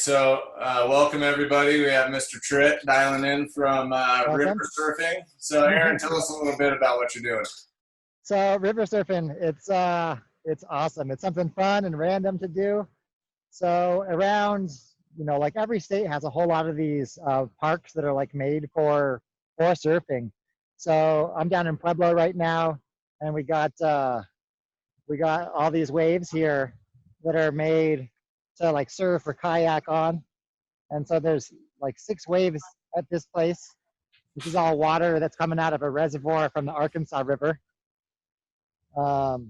Welcome everybody. We have Mr. Tritt dialing in from Welcome. river surfing. So Aaron, tell us a little bit about what you're doing. So river surfing, it's awesome. It's something fun and random to do. So around, like every state has a whole lot of these parks that are like made for surfing. So I'm down in Pueblo right now, and we got all these waves here that are made to like surf or kayak on. And so there's like 6 waves at this place. This is all water that's coming out of a reservoir from the Arkansas River. But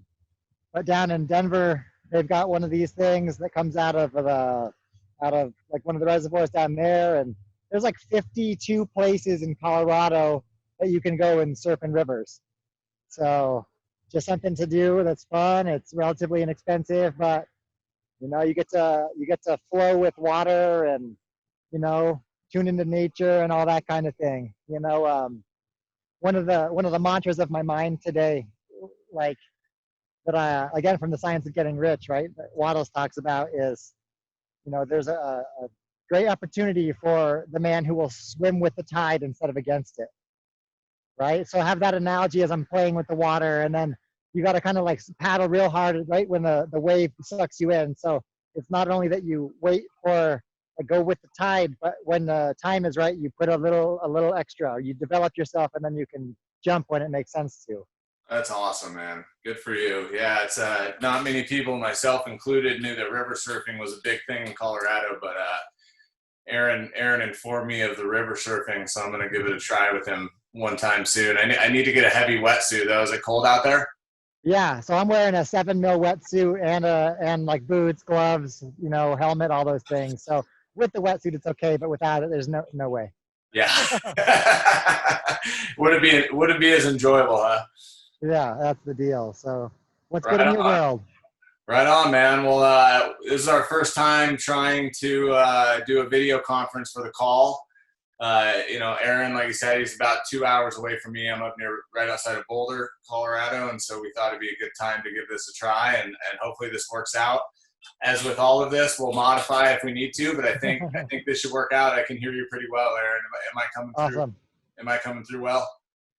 down in Denver, they've got one of these things that comes out of like one of the reservoirs down there. And there's like 52 places in Colorado that you can go and surf in rivers. So just something to do that's fun. It's relatively inexpensive, but you get to flow with water and tune into nature and all that kind of thing. One of the mantras of my mind today, like that I again from the Science of Getting Rich, right? That Waddles talks about is, there's a great opportunity for the man who will swim with the tide instead of against it, right? So I have that analogy as I'm playing with the water, and then you got to kind of like paddle real hard right when the wave sucks you in. So it's not only that you wait for go with the tide, but when the time is right, you put a little extra. You develop yourself, and then you can jump when it makes sense to. That's awesome, man. Good for you. Yeah, it's not many people, myself included, knew that river surfing was a big thing in Colorado, but Aaron informed me of the river surfing, so I'm gonna give it a try with him one time soon. I need to get a heavy wetsuit though. Is it cold out there? Yeah, so I'm wearing a 7 mil wetsuit and like boots, gloves, helmet, all those things. So with the wetsuit, it's okay, but without it, there's no way. Yeah. Would it be as enjoyable, huh? Yeah, that's the deal. So what's good Right in your on. world? Right on, man. Well, this is our first time trying to do a video conference for the call. Aaron, like you said, he's about 2 hours away from me. I'm up right outside of Boulder, Colorado, and so we thought it'd be a good time to give this a try, and hopefully this works out. As with all of this, we'll modify if we need to, but I think this should work out. I can hear you pretty well, Aaron. Am I coming through? Awesome. Am I coming through well?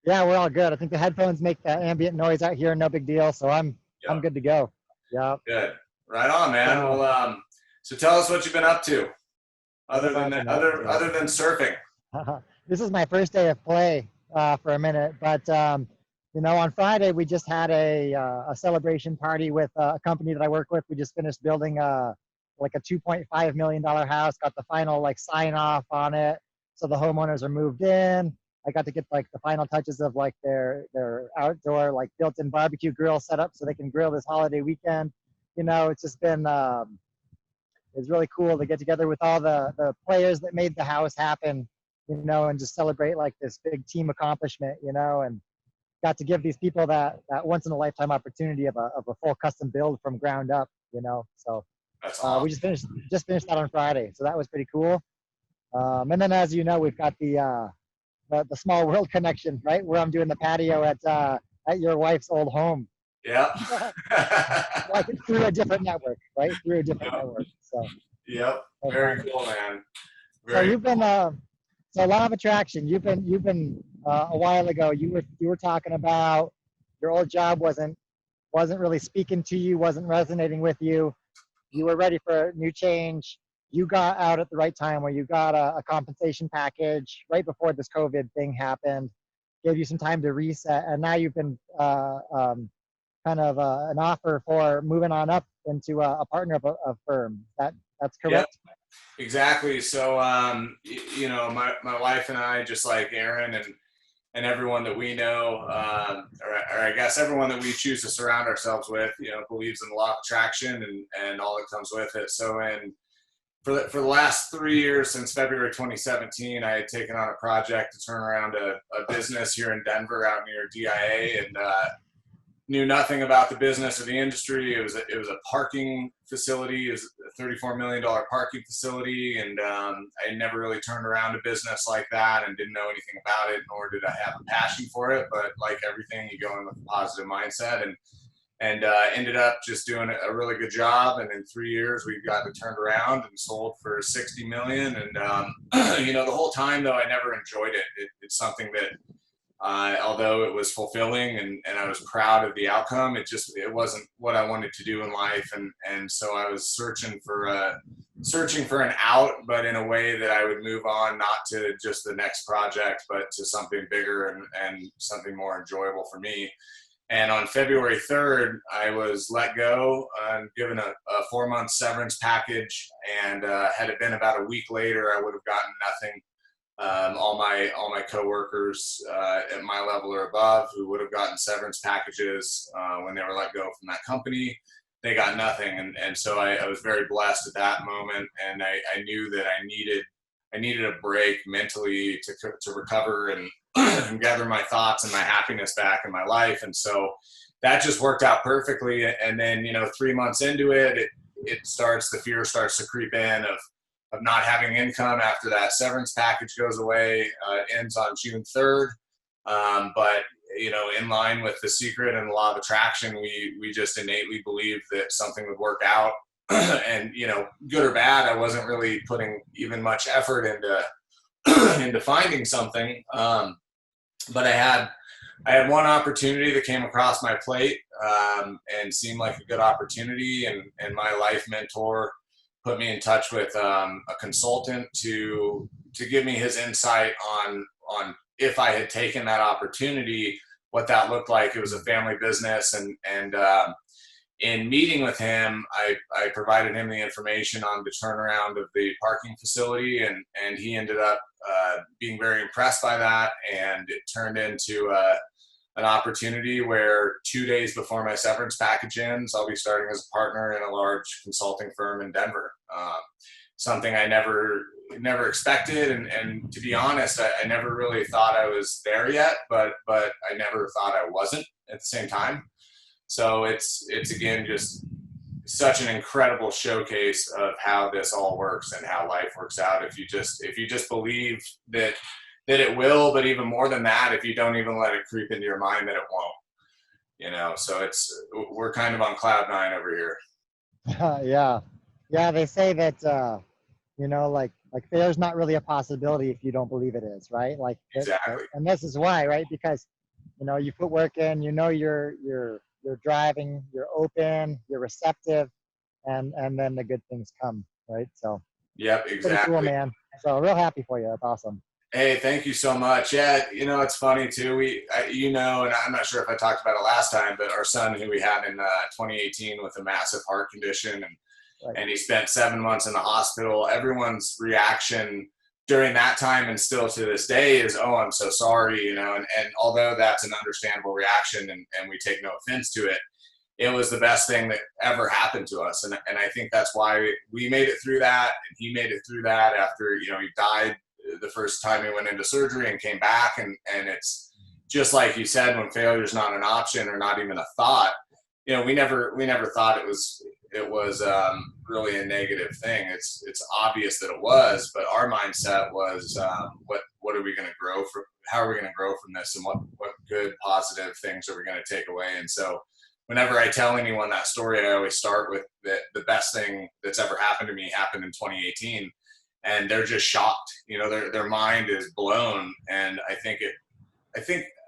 Yeah, we're all good. I think the headphones make that ambient noise out here, no big deal. So I'm good to go. Yeah. Good. Right on, man. So tell us what you've been up to, other than surfing. This is my first day of play for a minute, but on Friday we just had a celebration party with a company that I work with. We just finished building like a $2.5 million house. Got the final like sign off on it, so the homeowners are moved in. I got to get like the final touches of like their outdoor like built-in barbecue grill set up so they can grill this holiday weekend. It's just been it's really cool to get together with all the players that made the house happen, and just celebrate like this big team accomplishment, and got to give these people that once in a lifetime opportunity of a full custom build from ground up, So That's awesome. we just finished that on Friday, so that was pretty cool. And then as we've got the small world connection, right, where I'm doing the patio at your wife's old home. Yeah. Like through a different network, right? Through a different network. So. Yep. Very cool, man. So you've been so a lot of attraction. You've been a while ago. You were talking about your old job wasn't really speaking to you, wasn't resonating with you. You were ready for a new change. You got out at the right time where you got a compensation package right before this COVID thing happened, gave you some time to reset, and now you've been kind of an offer for moving on up into a partner of a firm. That's correct? Yep, exactly. So, my wife and I, just like Aaron and everyone that we know, or I guess everyone that we choose to surround ourselves with, believes in the law of attraction and all that comes with it. So, for the last 3 years, since February 2017, I had taken on a project to turn around a business here in Denver out near DIA, and knew nothing about the business or the industry. It was a parking facility. It was a $34 million parking facility, and I never really turned around a business like that and didn't know anything about it, nor did I have a passion for it. But like everything, you go in with a positive mindset, and ended up just doing a really good job. And in 3 years, we've gotten it turned around and sold for 60 million. And the whole time though, I never enjoyed it. It's something that, although it was fulfilling and I was proud of the outcome, it wasn't what I wanted to do in life. And so I was searching for an out, but in a way that I would move on, not to just the next project, but to something bigger and something more enjoyable for me. And on February 3rd, I was let go and given a 4-month severance package. And had it been about a week later, I would have gotten nothing. All my coworkers at my level or above who would have gotten severance packages when they were let go from that company, they got nothing. And so I was very blessed at that moment. And I knew that I needed a break mentally to recover and and gather my thoughts and my happiness back in my life. And so that just worked out perfectly. And then, 3 months into it, the fear starts to creep in of not having income after that severance package goes away. It ends on June 3rd. But, in line with The Secret and the law of attraction, we just innately believed that something would work out. And, good or bad, I wasn't really putting even much effort into finding something. But I had one opportunity that came across my plate and seemed like a good opportunity. And my life mentor put me in touch with a consultant to give me his insight on if I had taken that opportunity, what that looked like. It was a family business, and in meeting with him, I provided him the information on the turnaround of the parking facility, and he ended up being very impressed by that, and it turned into an opportunity where 2 days before my severance package ends, I'll be starting as a partner in a large consulting firm in Denver. Something I never expected, and to be honest, I never really thought I was there yet, but I never thought I wasn't at the same time. So it's again just such an incredible showcase of how this all works and how life works out. If you just believe that it will, but even more than that, if you don't even let it creep into your mind that it won't. So we're kind of on cloud nine over here. Yeah. They say that like failure's not really a possibility if you don't believe it is, right? Like Exactly. and this is why, right? Because you put work in, you're driving, you're open, you're receptive, and then the good things come, right? So Yep, exactly. Pretty cool, man. So real happy for you. That's awesome. Hey, thank you so much. Yeah, it's funny too. And I'm not sure if I talked about it last time, but our son, who we had in 2018 with a massive heart condition, and he spent 7 months in the hospital. Everyone's reaction during that time, and still to this day, is, "Oh, I'm so sorry," and although that's an understandable reaction, and we take no offense to it, it was the best thing that ever happened to us. And I think that's why we made it through that, and he made it through that after, he died the first time he went into surgery and came back. And it's just like you said, when failure is not an option or not even a thought, we never thought it was really a negative thing. It's obvious that it was, but our mindset was, what are we going to grow from? How are we going to grow from this? And what good positive things are we going to take away? And so whenever I tell anyone that story, I always start with the best thing that's ever happened to me happened in 2018. And they're just shocked. Their mind is blown. And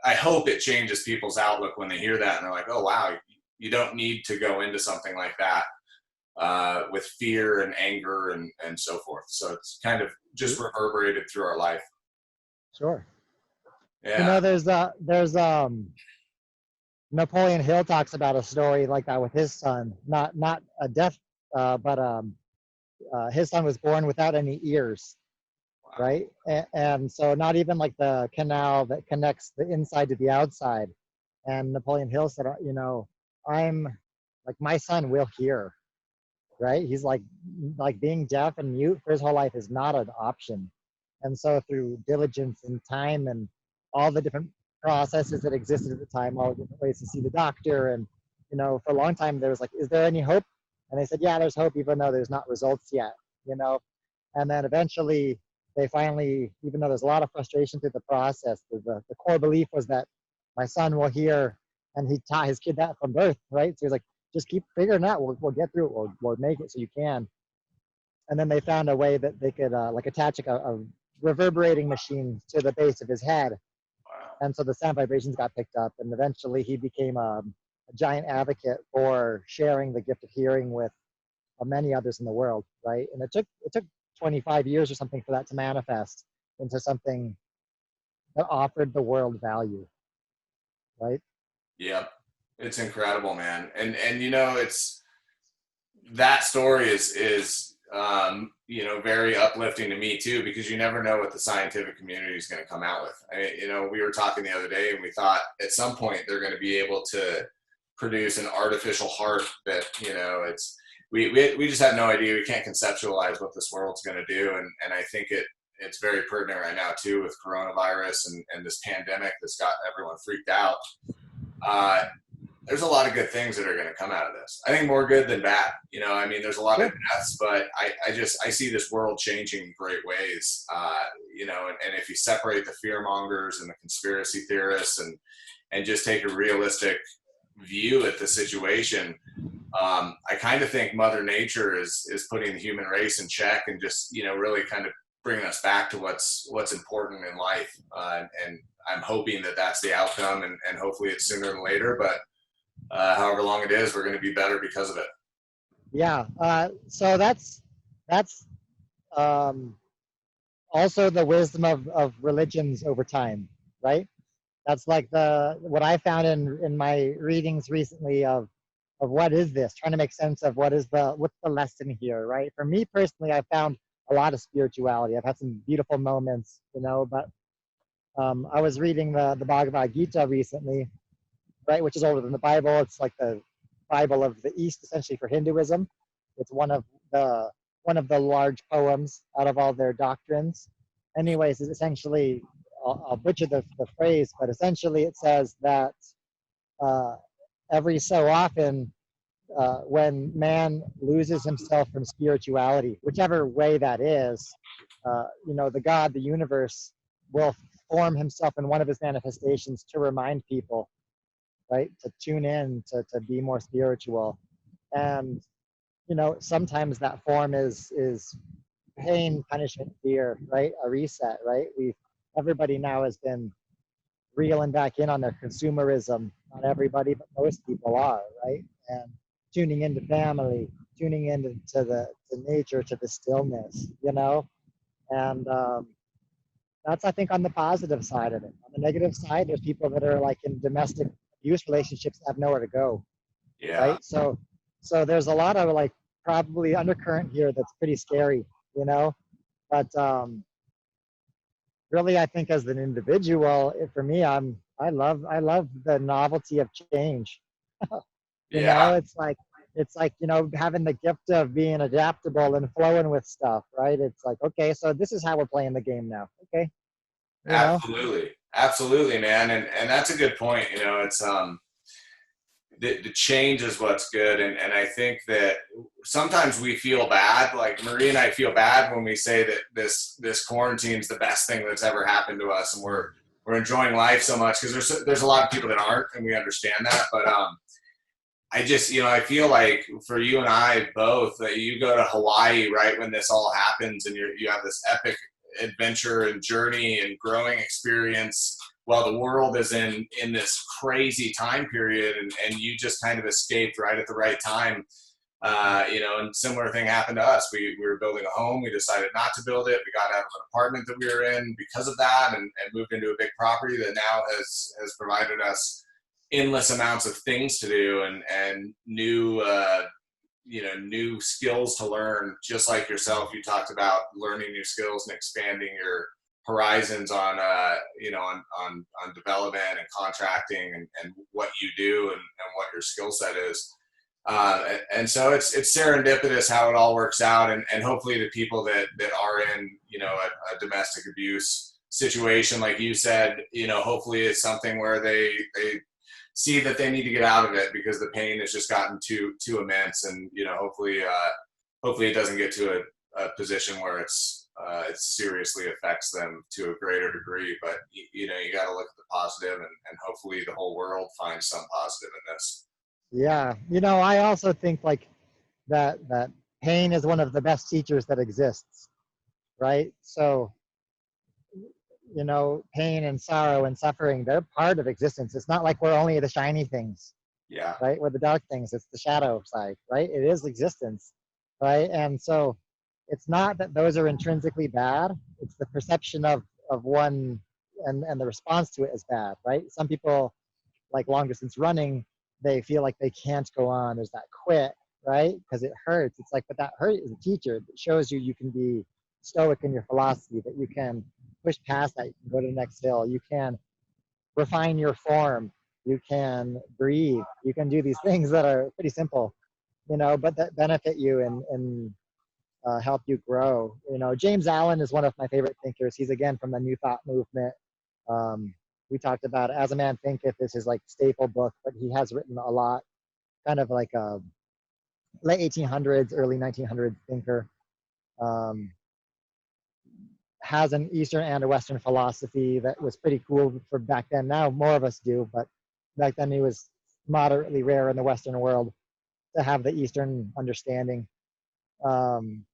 I hope it changes people's outlook when they hear that and they're like, "Oh, wow, you don't need to go into something like that with fear and anger and so forth." So it's kind of just reverberated through our life. Sure. Yeah. There's Napoleon Hill talks about a story like that with his son, not a deaf, but his son was born without any ears, right? And so not even like the canal that connects the inside to the outside. And Napoleon Hill said, I'm like, my son will hear, right? He's like being deaf and mute for his whole life is not an option. And so through diligence and time and all the different processes that existed at the time, all the different ways to see the doctor, and for a long time there was like, is there any hope? And they said, yeah, there's hope, even though there's not results yet, and then eventually they finally, even though there's a lot of frustration through the process, the core belief was that my son will hear. and he taught his kid that from birth, right? So he's like, just keep figuring it out. We'll get through it. We'll make it so you can. And then they found a way that they could like attach like a reverberating machine to the base of his head, Wow. and so the sound vibrations got picked up, and eventually he became a giant advocate for sharing the gift of hearing with many others in the world, right? And it took 25 years or something for that to manifest into something that offered the world value, right? Yep. It's incredible, man. And you know, it's that story is you know, very uplifting to me too, because you never know what the scientific community is going to come out with. You know, we were talking the other day and we thought at some point they're going to be able to produce an artificial heart that, you know, we just have no idea. We can't conceptualize what this world's going to do. And I think it's very pertinent right now too with coronavirus and this pandemic that's got everyone freaked out. There's a lot of good things that are going to come out of this. I think more good than bad. You know, I mean, there's a lot of deaths, but I see this world changing in great ways. You know, and if you separate the fear mongers and the conspiracy theorists and just take a realistic view at the situation, I kind of think Mother Nature is putting the human race in check and just, you know, really kind of bringing us back to what's important in life. And I'm hoping that that's the outcome, and hopefully it's sooner than later. But however long it is, we're going to be better because of it. Yeah. So that's also the wisdom of religions over time, right? That's like what I found in my readings recently of what is this, trying to make sense of what's the lesson here, right? For me personally, I found a lot of spirituality. I've had some beautiful moments, you know, but I was reading the Bhagavad Gita recently, right, which is older than the Bible. It's like the Bible of the East, essentially, for Hinduism. It's one of the large poems out of all their doctrines. Anyways, it's essentially, I'll butcher the phrase, but essentially it says that every so often, when man loses himself from spirituality, whichever way that is, you know, the God, the universe, will form himself in one of his manifestations to remind people, right, to tune in, to be more spiritual. And, you know, sometimes that form is pain, punishment, fear, right, a reset, right? Everybody now has been reeling back in on their consumerism. Not everybody, but most people are, right? And tuning into family, tuning into the nature, to the stillness, you know? And that's, I think, on the positive side of it. On the negative side, there's people that are like in domestic abuse relationships that have nowhere to go, Yeah. right? So there's a lot of like probably undercurrent here that's pretty scary, you know? But really, I think as an individual, for me, I love the novelty of change. You Yeah. know, it's like, you know, having the gift of being adaptable and flowing with stuff, right? It's like, okay, so this is how we're playing the game now. Okay. You know? Absolutely, man. And that's a good point. You know, it's the change is what's good. And I think that sometimes we feel bad, like Marie and I feel bad when we say that this quarantine is the best thing that's ever happened to us, and we're enjoying life so much, because there's a lot of people that aren't, and we understand that. But I just, you know, I feel like for you and I both, that you go to Hawaii right when this all happens, and you have this epic adventure and journey and growing experience, while the world is in this crazy time period, and you just kind of escaped right at the right time. You know, and similar thing happened to us. We were building a home. We decided not to build it. We got out of an apartment that we were in because of that, and moved into a big property that now has provided us endless amounts of things to do, and new you know, new skills to learn. Just like yourself, you talked about learning new skills and expanding your horizons on you know, on development and contracting, and what you do, and what your skill set is. And so it's serendipitous how it all works out, and hopefully the people that are in, you know, a domestic abuse situation, like you said, you know, hopefully it's something where they see that they need to get out of it, because the pain has just gotten too immense, and, you know, hopefully it doesn't get to a position where it's it seriously affects them to a greater degree. But you know, you got to look at the positive, and hopefully the whole world finds some positive in this. Yeah, you know, I also think like that pain is one of the best teachers that exists, right? So, you know, pain and sorrow and suffering, they're part of existence. It's not like we're only the shiny things, Yeah. right? We're the dark things. It's the shadow side, right? It is existence, right? And so it's not that those are intrinsically bad. It's the perception of one and the response to it is bad, right? Some people like long distance running, they feel like they can't go on. There's that quit, right? Because it hurts. It's like, but that hurt is a teacher. It shows you can be stoic in your philosophy, that you can push past that. You can go to the next hill. You can refine your form. You can breathe. You can do these things that are pretty simple, you know, but that benefit you and help you grow. You know, James Allen is one of my favorite thinkers. He's again from the New Thought movement. Um, we talked about As a Man Thinketh is his like staple book, but he has written a lot, kind of like a late 1800s, early 1900s thinker. Um, has an Eastern and a Western philosophy that was pretty cool for back then. Now more of us do, but back then he was moderately rare in the Western world to have the Eastern understanding. Um,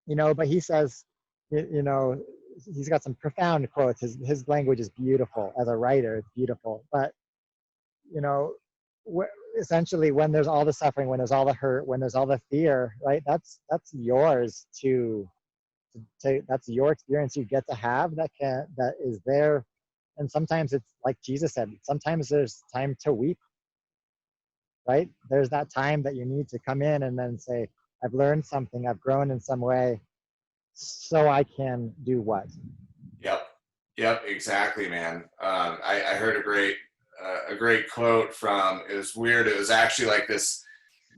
you know, but he says, you know, he's got some profound quotes. His language is beautiful as a writer. It's beautiful, but you know, essentially when there's all the suffering, when there's all the hurt, when there's all the fear, right? That's yours to that's your experience you get to have that is there. And sometimes it's like Jesus said, sometimes there's time to weep, right? There's that time that you need to come in and then say, I've learned something, I've grown in some way, so I can do what? Yep. Yep. Exactly, man. I heard a great quote from. It was weird. It was actually like this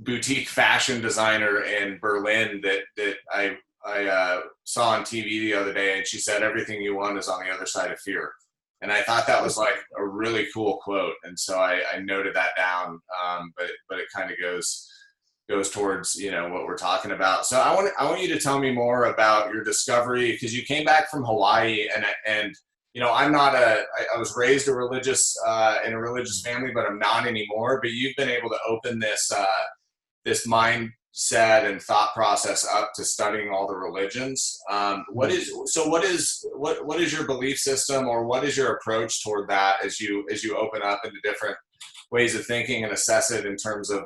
boutique fashion designer in Berlin that I saw on TV the other day, and she said, "Everything you want is on the other side of fear." And I thought that was like a really cool quote, and so I noted that down. But it kind of goes towards, you know, what we're talking about. So I want you to tell me more about your discovery, because you came back from Hawaii, and you know, I'm not I was raised in a religious family, but I'm not anymore. But you've been able to open this mindset and thought process up to studying all the religions. What is your belief system, or what is your approach toward that as you open up into different ways of thinking and assess it in terms of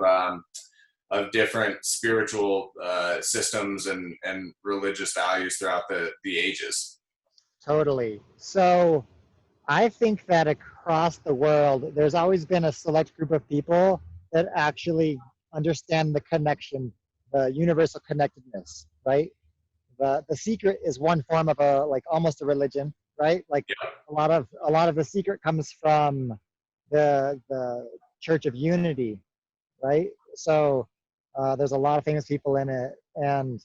different spiritual systems and religious values throughout the ages? Totally. So I think that across the world, there's always been a select group of people that actually understand the connection, the universal connectedness, right? The secret is one form of a like almost a religion, right? Like Yeah. a lot of the secret comes from the Church of Unity, right? So there's a lot of famous people in it, and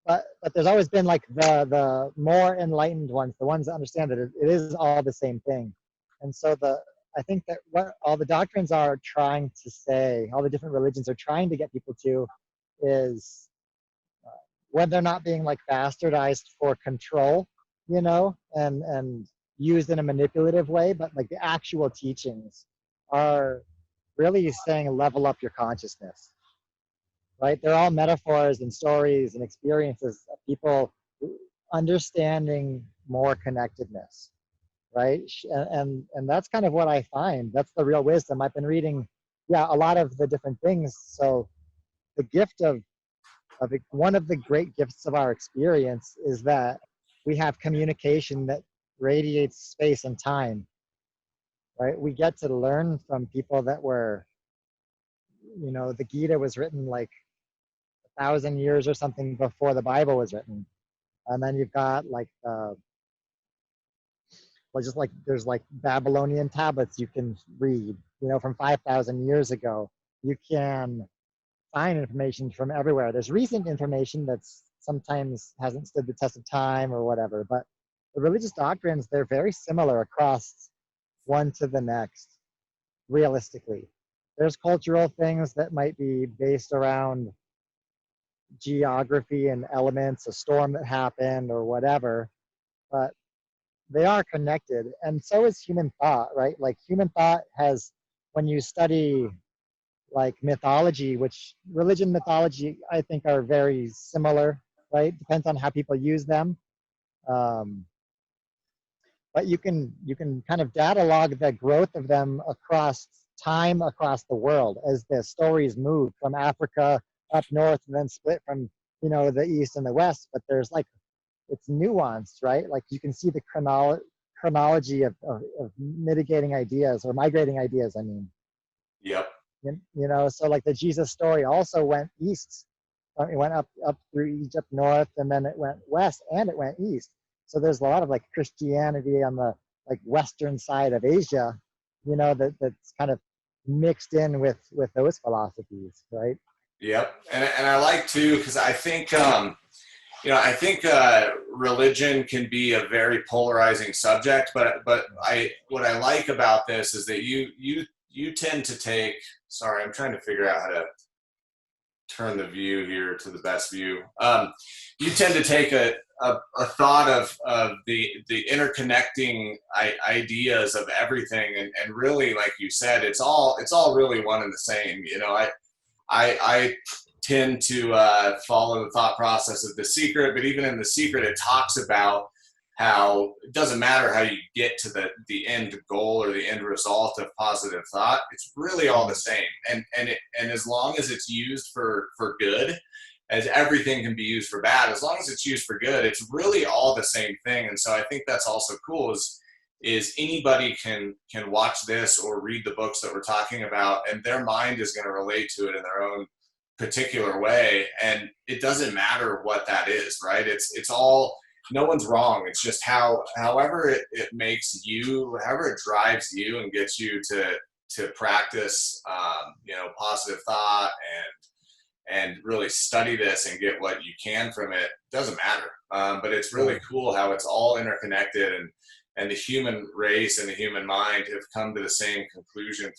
but there's always been like the more enlightened ones, the ones that understand that it is all the same thing. And so I think that what all the doctrines are trying to say, all the different religions are trying to get people to, is when they're not being like bastardized for control, you know, and used in a manipulative way, but like the actual teachings are really saying level up your consciousness, right? They're all metaphors and stories and experiences of people understanding more connectedness, right? And that's kind of what I find. That's the real wisdom. I've been reading, yeah, a lot of the different things. So the gift of one of the great gifts of our experience is that we have communication that radiates space and time, right? We get to learn from people that were, you know, the Gita was written like 1,000 years or something before the Bible was written. And then you've got like well, just like there's like Babylonian tablets you can read, you know, from 5,000 years ago. You can find information from everywhere. There's recent information that's sometimes hasn't stood the test of time or whatever, but the religious doctrines, they're very similar across one to the next, realistically. There's cultural things that might be based around geography and elements, a storm that happened or whatever, but they are connected. And so is human thought, right? Like human thought has, when you study like mythology, which religion mythology, I think are very similar, right? Depends on how people use them. Um, but you can kind of data log the growth of them across time, across the world, as the stories move from Africa up north and then split from, the east and the west. But there's like, it's nuanced, right? Like you can see the chronology of mitigating ideas, or migrating ideas, I mean. Yep. So like the Jesus story also went east. It went up through Egypt north, and then it went west, and it went east. So there's a lot of like Christianity on the like western side of Asia, that's kind of mixed in with those philosophies, right? Yep. And I like too, because I think religion can be a very polarizing subject, but what I like about this is that you tend to take. Sorry, I'm trying to figure out how to turn the view here to the best view. You tend to take a thought of the interconnecting ideas of everything, and really, like you said, it's all really one and the same. I tend to follow the thought process of The Secret, but even in The Secret, it talks about how it doesn't matter how you get to the end goal or the end result of positive thought. It's really all the same, and as long as it's used for good, as everything can be used for bad, as long as it's used for good, it's really all the same thing. And so I think that's also cool, is anybody can watch this or read the books that we're talking about, and their mind is going to relate to it in their own particular way, and it doesn't matter what that is, right? It's all, no one's wrong. It's just however it makes you, however it drives you and gets you to practice positive thought and really study this and get what you can from it. Doesn't matter, but it's really cool how it's all interconnected, and the human race and the human mind have come to the same conclusion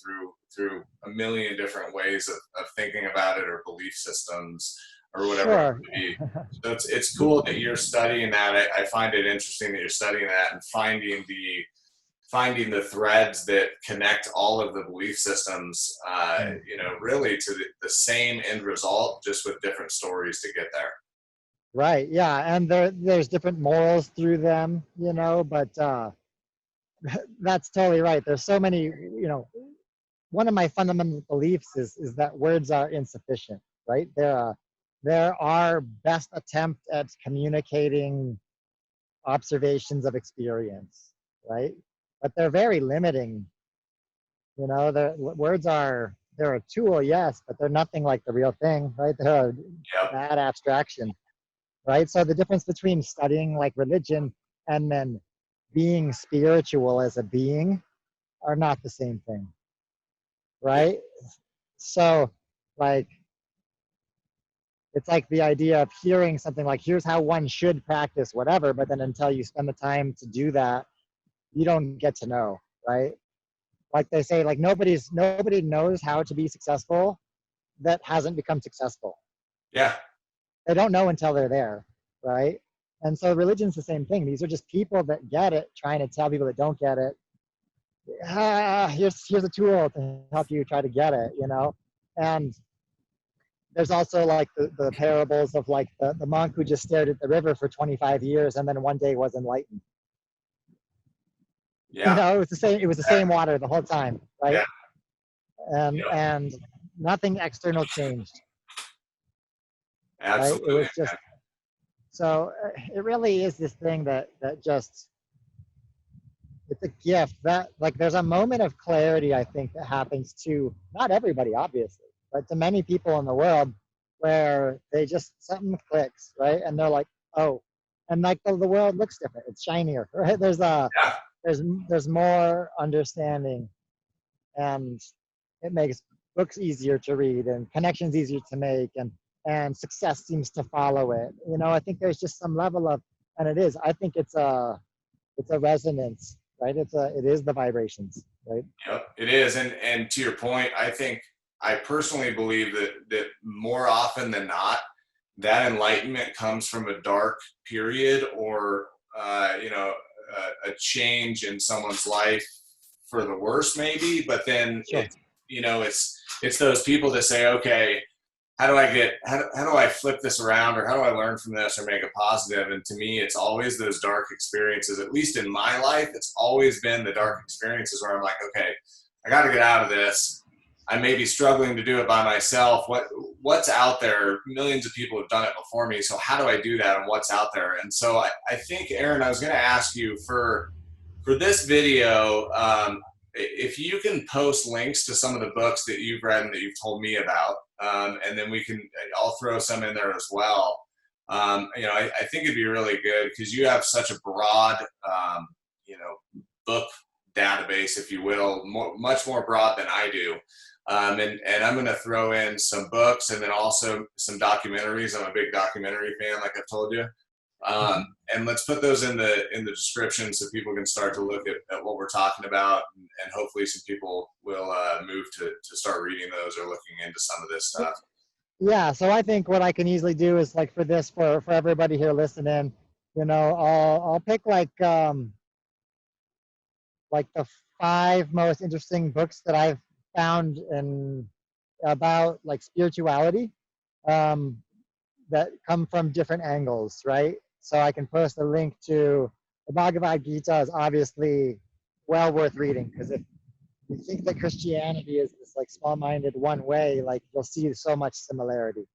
through a million different ways of thinking about it, or belief systems, or whatever Sure. it may be. So it's cool that you're studying that. I find it interesting that you're studying that and finding the threads that connect all of the belief systems, really to the same end result, just with different stories to get there. Right. Yeah. And there's different morals through them, but that's totally right. There's so many, one of my fundamental beliefs is that words are insufficient, right? They're our best attempt at communicating observations of experience, right? But they're very limiting. Words they're a tool, yes, but they're nothing like the real thing, right? They're a Yep. bad abstraction, right? So the difference between studying like religion and then being spiritual as a being are not the same thing, right? So like, it's like the idea of hearing something like, here's how one should practice whatever, but then until you spend the time to do that, you don't get to know, right? Like they say, like nobody knows how to be successful that hasn't become successful. Yeah. They don't know until they're there, right? And so religion's the same thing. These are just people that get it trying to tell people that don't get it, here's a tool to help you try to get it, And there's also like the parables of like the monk who just stared at the river for 25 years and then one day was enlightened. Yeah. It was the same water the whole time, right? Yeah. And nothing external changed. Absolutely. Right? It was just, so it really is this thing that just, it's a gift that like there's a moment of clarity, I think, that happens to not everybody, obviously, but to many people in the world, where they just, something clicks, right? And they're like, oh, and like the world looks different. It's shinier, right? There's more understanding, and it makes books easier to read and connections easier to make, and success seems to follow it. I think there's just some level of, and I think it's a resonance, right? It is the vibrations, right? Yep, it is. And to your point, I personally believe that more often than not, that enlightenment comes from a dark period, or a change in someone's life for the worse, maybe. But then Sure. it's those people that say, okay, how do I flip this around, or how do I learn from this or make it positive? And to me, it's always those dark experiences. At least in my life, it's always been the dark experiences where I'm like, okay, I got to get out of this. I may be struggling to do it by myself. What's out there? Millions of people have done it before me. So how do I do that, and what's out there? And so I think, Aaron, I was going to ask you for this video, if you can post links to some of the books that you've read and that you've told me about, and then I'll throw some in there as well. I think it'd be really good because you have such a broad, book database, if you will, much more broad than I do. And I'm going to throw in some books and then also some documentaries. I'm a big documentary fan, like I've told you. And let's put those in the description so people can start to look at what we're talking about, and hopefully some people will move to start reading those or looking into some of this stuff. Yeah, so I think what I can easily do is like for everybody here listening, I'll pick like the 5 most interesting books that I've found in about like spirituality, that come from different angles, right? So I can post a link to the Bhagavad Gita is obviously well worth reading, because if you think that Christianity is this like small-minded one way, like you'll see so much similarity.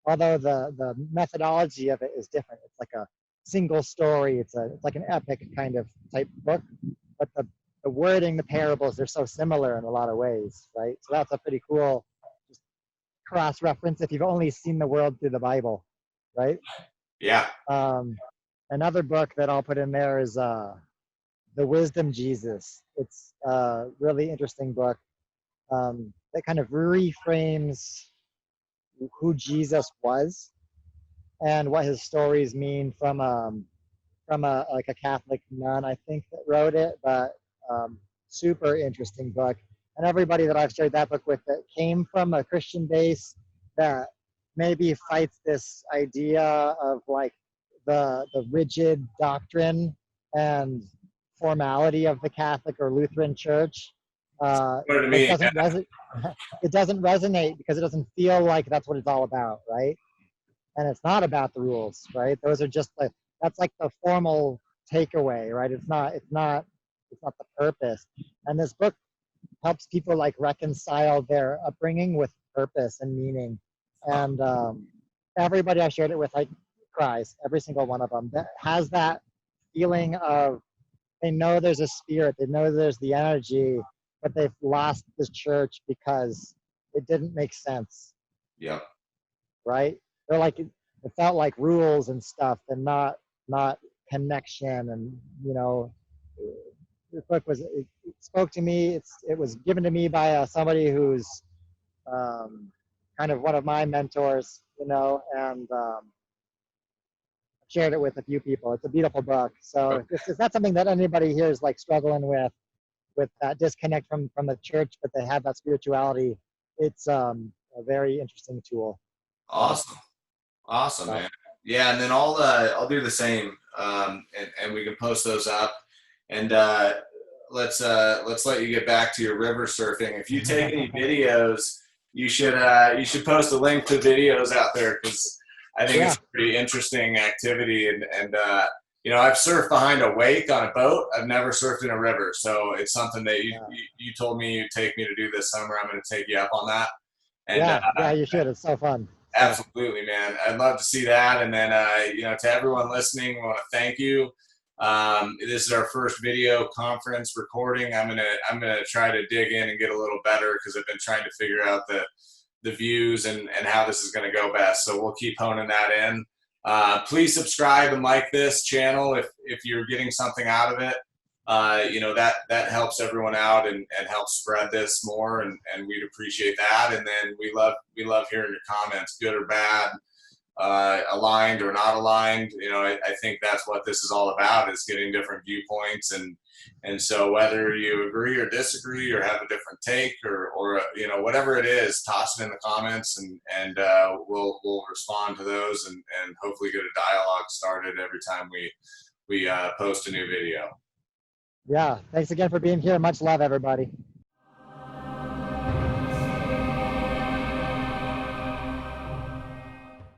Although the methodology of it is different. It's like a single story. It's like an epic kind of type book, but the wording, the parables, they're so similar in a lot of ways, right? So that's a pretty cool cross-reference if you've only seen the world through the Bible, right? Yeah. Another book that I'll put in there is The Wisdom Jesus. It's a really interesting book that kind of reframes who Jesus was and what his stories mean from a like a Catholic nun, I think, that wrote it, but super interesting book. And everybody that I've shared that book with that came from a Christian base that maybe fights this idea of like the rigid doctrine and formality of the Catholic or Lutheran Church. To It me, doesn't it doesn't resonate because it doesn't feel like that's what it's all about, right? And it's not about the rules, right? Those are just like that's like the formal takeaway, right? It's not the purpose. And this book helps people like reconcile their upbringing with purpose and meaning. And everybody I shared it with like cries, every single one of them that has that feeling of they know there's a spirit, they know there's the energy, but they've lost the church because it didn't make sense. yeah. Right? They're like it felt like rules and stuff and not connection. And this book it spoke to me. It was given to me by somebody who's kind of one of my mentors, and shared it with a few people. It's a beautiful book. So Okay. it's not something that anybody here is like struggling with that disconnect from the church, but they have that spirituality. It's a very interesting tool. Awesome, man. Yeah, and then I'll do the same, and we can post those up. And let's let you get back to your river surfing. If you take any videos, you should post a link to videos out there, because I think it's a pretty interesting activity. And I've surfed behind a wake on a boat. I've never surfed in a river, so it's something that you told me you'd take me to do this summer. I'm going to take you up on that. And you should. It's so fun. Absolutely, man. I'd love to see that. And then, to everyone listening, I want to thank you. This is our first video conference recording. I'm gonna try to dig in and get a little better, because I've been trying to figure out the views and how this is going to go best. So we'll keep honing that in. Please subscribe and like this channel if you're getting something out of it. That helps everyone out and helps spread this more, and we'd appreciate that. And then we love hearing your comments, good or bad, aligned or not aligned. I think that's what this is all about, is getting different viewpoints. And so whether you agree or disagree or have a different take or or you know, whatever it is, toss it in the comments, and we'll respond to those, and hopefully get a dialogue started every time we post a new video. Yeah. Thanks again for being here. Much love, everybody.